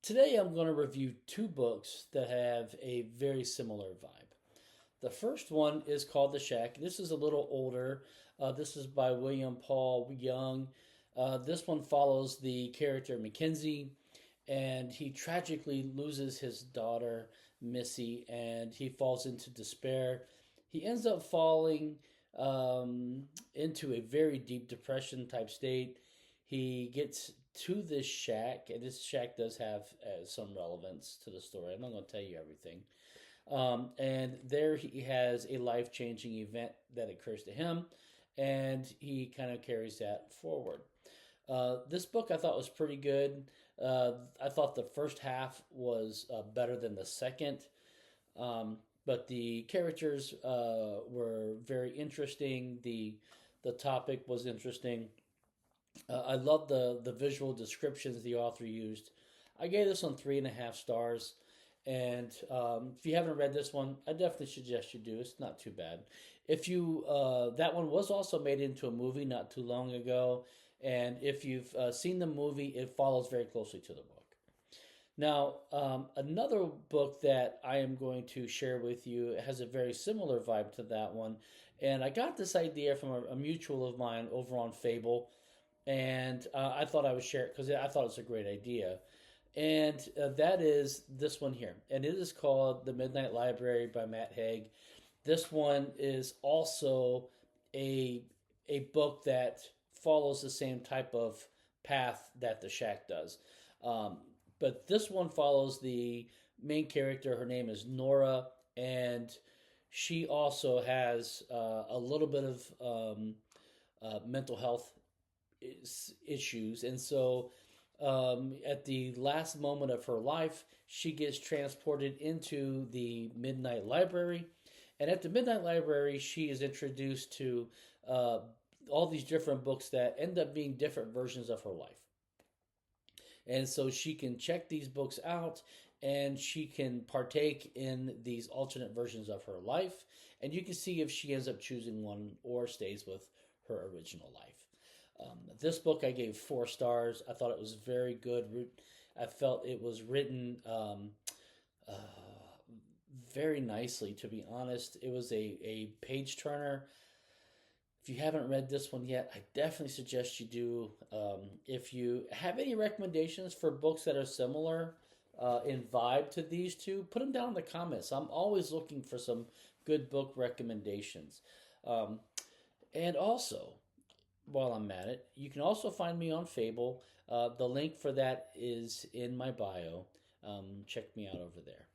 Today I'm going to review two books that have a very similar vibe. The first one is called The Shack. This is a little older. This is by William Paul Young. This one follows the character Mackenzie, and he tragically loses his daughter, Missy, and he falls into despair. He ends up falling into a very deep depression type state. He gets to this shack, and this shack does have some relevance to the story. I'm not going to tell you everything. And there he has a life changing event that occurs to him, and he kind of carries that forward. This book I thought was pretty good. I thought the first half was better than the second, but the characters were very interesting. The topic was interesting. I love the visual descriptions the author used. I gave this one 3.5 stars. And if you haven't read this one, I definitely suggest you do. It's not too bad. If you that one was also made into a movie not too long ago, and if you've seen the movie, it follows very closely to the book. Now, another book that I am going to share with you has a very similar vibe to that one, and I got this idea from a mutual of mine over on Fable, and I thought I would share it because I thought it was a great idea. And that is this one here. And it is called The Midnight Library by Matt Haig. This one is also a, a book that follows the same type of path that The Shack does. Um, but this one follows the main character. Her name is Nora, and she also has a little bit of mental health issues. And so at the last moment of her life, she gets transported into the Midnight Library. And at the Midnight Library, she is introduced to all these different books that end up being different versions of her life. And so she can check these books out, and she can partake in these alternate versions of her life. And you can see if she ends up choosing one or stays with her original life. This book I gave 4 stars. I thought it was very good. I felt it was written uh, very nicely, to be honest. It was a page turner. If you haven't read this one yet, I definitely suggest you do. If you have any recommendations for books that are similar in vibe to these two, put them down in the comments. I'm always looking for some good book recommendations. Um, and also, while I'm at it, you can also find me on Fable. The link for that is in my bio. Check me out over there.